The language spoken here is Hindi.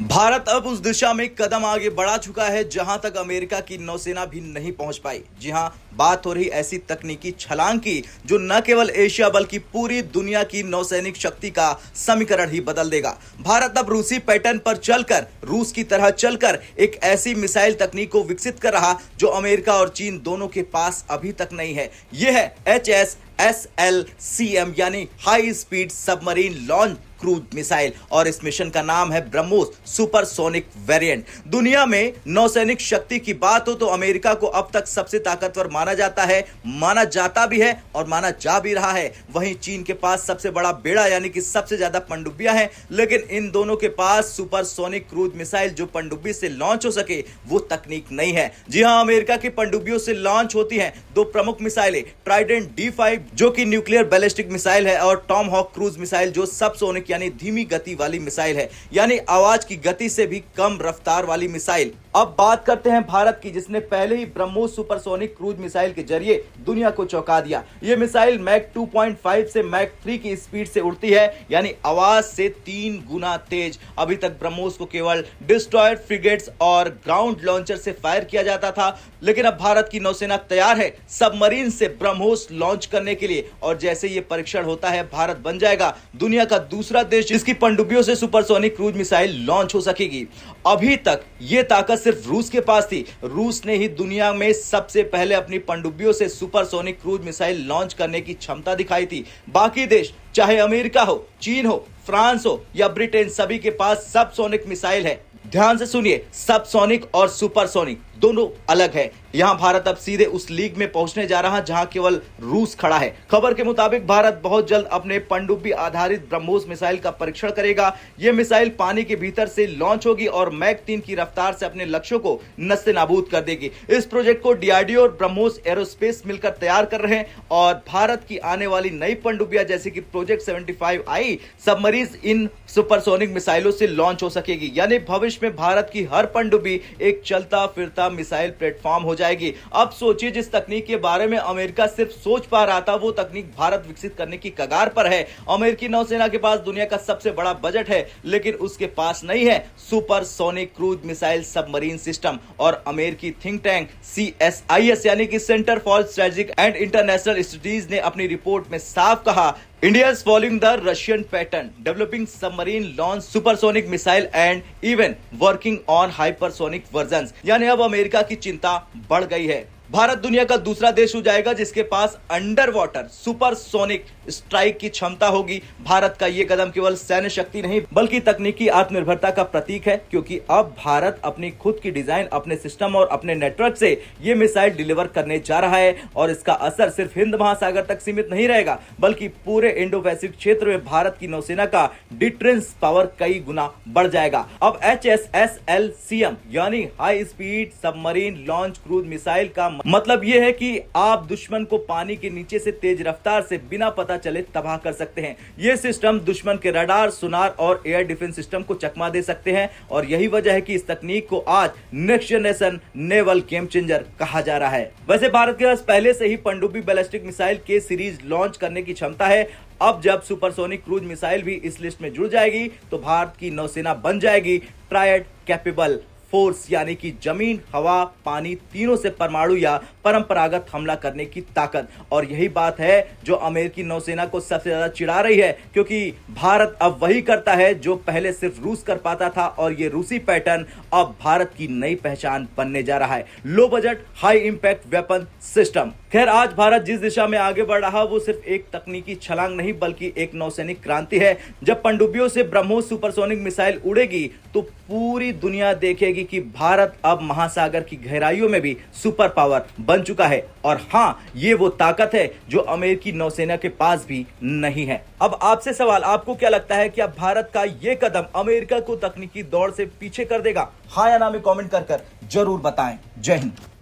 भारत अब उस दिशा में कदम आगे बढ़ा चुका है जहां तक अमेरिका की नौसेना भी नहीं पहुंच पाई। जी हां, बात हो रही ऐसी तकनीकी छलांग की जो न केवल एशिया बल्कि पूरी दुनिया की नौसैनिक शक्ति का समीकरण ही बदल देगा। भारत अब रूसी पैटर्न पर चलकर, रूस की तरह चलकर एक ऐसी मिसाइल तकनीक को विकसित कर रहा जो अमेरिका और चीन दोनों के पास अभी तक नहीं है। यह है HSSLCM यानी high speed submarine launch cruise missile और इस मिशन का नाम है ब्रह्मोस सुपरसोनिक वेरिएंट। दुनिया में नौसैनिक शक्ति की बात हो तो अमेरिका को अब तक सबसे ताकतवर माना जाता है, माना जाता भी है और माना जा भी रहा है। वहीं चीन के पास सबसे बड़ा बेड़ा यानी कि सबसे ज्यादा पनडुब्बियां हैं, लेकिन इन दोनों के पास सुपरसोनिक क्रूज मिसाइल जो पनडुब्बी से लॉन्च हो सके वो तकनीक नहीं है। जी हां, अमेरिका की पनडुब्बियों से लॉन्च होती हैं दो प्रमुख मिसाइलें, ट्राइडेंट D5 जो कि न्यूक्लियर बैलिस्टिक मिसाइल है और टॉमहॉक क्रूज मिसाइल जो सबसोनिक यानी धीमी गति वाली मिसाइल है, यानी आवाज की गति से भी कम रफ्तार वाली मिसाइल। अब बात करते हैं भारत की, जिसने पहले ही ब्रह्मोस सुपरसोनिक क्रूज मिसाइल के जरिए दुनिया को चौंका दिया। यह मिसाइल मैक 2.5 से मैक 3 की स्पीड से उड़ती है, यानी आवाज से 3 गुना तेज। अभी तक ब्रह्मोस को केवल डिस्ट्रॉयर, फ्रिगेट्स और ग्राउंड लॉन्चर से फायर किया जाता था, लेकिन अब भारत की नौसेना तैयार है सबमरीन से ब्रह्मोस लॉन्च करने के लिए। और जैसे यह परीक्षण होता है, भारत बन जाएगा दुनिया का दूसरा देश जिसकी पनडुब्बियों से सुपरसोनिक क्रूज मिसाइल लॉन्च हो सकेगी। अभी तक यह ताकत सिर्फ रूस के पास थी। रूस ने ही दुनिया में सबसे पहले अपनी पनडुब्बियों से सुपरसोनिक क्रूज मिसाइल लॉन्च करने की क्षमता दिखाई थी। बाकी देश, चाहे अमेरिका हो, चीन हो, फ्रांस हो या ब्रिटेन, सभी के पास सबसोनिक मिसाइल है। ध्यान से सुनिए, सबसोनिक और सुपरसोनिक दोनों अलग है। यहां भारत अब सीधे उस लीग में पहुंचने जा रहा जहां केवल रूस खड़ा है। खबर के मुताबिक भारत बहुत जल्द अपने पनडुब्बी आधारित ब्रह्मोस मिसाइल का परीक्षण करेगा। यह मिसाइल पानी के भीतर से लॉन्च होगी और मैक 3 की रफ्तार से अपने लक्ष्यों को नस्ते-नाबूद कर देगी। इस प्रोजेक्ट को DRDO और ब्रह्मोस एरोस्पेस मिलकर तैयार कर रहे हैं और भारत की आने वाली नई पनडुब्बियां जैसे कि प्रोजेक्ट 75I सबमरीन इन सुपरसोनिक मिसाइलों से लॉन्च हो सकेगी, यानी भविष्य में भारत की हर पनडुब्बी एक चलता फिरता मिसाइल प्लेटफॉर्म हो जाएगी। अब सोचिए, जिस तकनीक के बारे में अमेरिका सिर्फ सोच पा रहा था वो तकनीक भारत विकसित करने की कगार पर है। अमेरिकी नौसेना के पास दुनिया का सबसे बड़ा बजट है, लेकिन उसके पास नहीं है supersonic cruise missile submarine system. और अमेरिकी थिंक टैंक CSIS यानी कि centre for strategic and international studies ने अपनी रिपोर्ट में साफ कहा, India is following the Russian pattern, developing submarine launch supersonic missile and even working on hypersonic versions। यानी अब अमेरिका की चिंता बढ़ गई है। भारत दुनिया का दूसरा देश हो जाएगा जिसके पास अंडर वाटर सुपरसोनिक स्ट्राइक की क्षमता होगी। भारत का यह कदम केवल सैन्य शक्ति नहीं बल्कि तकनीकी आत्मनिर्भरता का प्रतीक है, क्योंकि अब भारत अपनी खुद की डिजाइन, अपने सिस्टम और अपने नेटवर्क से यह मिसाइल डिलीवर करने जा रहा है। और इसका असर सिर्फ हिंद महासागर तक सीमित नहीं रहेगा, बल्कि पूरे इंडो पैसिफिक क्षेत्र में भारत की नौसेना का डिफेंस पावर कई गुना बढ़ जाएगा। अब HSSLCM यानी high speed submarine launch cruise missile का मतलब यह है कि आप दुश्मन को पानी के नीचे से तेज रफ्तार से बिना पता चले तबाह कर सकते हैं। यह सिस्टम दुश्मन के रडार, सुनार और एयर डिफेंस सिस्टम को चकमा दे सकते हैं और यही वजह है कि इस तकनीक को आज next generation naval game changer कहा जा रहा है। वैसे भारत के पास पहले से ही पनडुब्बी बैलिस्टिक मिसाइल के सीरीज लॉन्च करने की क्षमता है। अब जब सुपरसोनिक क्रूज मिसाइल भी इस लिस्ट में जुड़ जाएगी तो भारत की नौसेना बन जाएगी ट्रायड कैपेबल फोर्स, यानी कि जमीन, हवा, पानी तीनों से परमाणु या परंपरागत हमला करने की ताकत। और यही बात है जो अमेरिकी नौसेना को सबसे ज्यादा चिढ़ा रही है, क्योंकि भारत अब वही करता है जो पहले सिर्फ रूस कर पाता था और ये रूसी पैटर्न अब भारत की नई पहचान बनने जा रहा है। Low budget high impact weapon system. खैर, आज भारत जिस दिशा में आगे बढ़ रहा वो सिर्फ एक तकनीकी छलांग नहीं बल्कि एक नौसैनिक क्रांति है। जब पनडुब्बियों से ब्रह्मोस सुपरसोनिक मिसाइल उड़ेगी तो पूरी दुनिया देखेगी कि भारत अब महासागर की गहराइयों में भी सुपर पावर बन चुका है। और हां, ये वो ताकत है जो अमेरिकी नौसेना के पास भी नहीं है। अब आपसे सवाल, आपको क्या लगता है कि अब भारत का ये कदम अमेरिका को तकनीकी दौड़ से पीछे कर देगा? हाँ या ना में कमेंट कर जरूर बताएं। जय हिंद।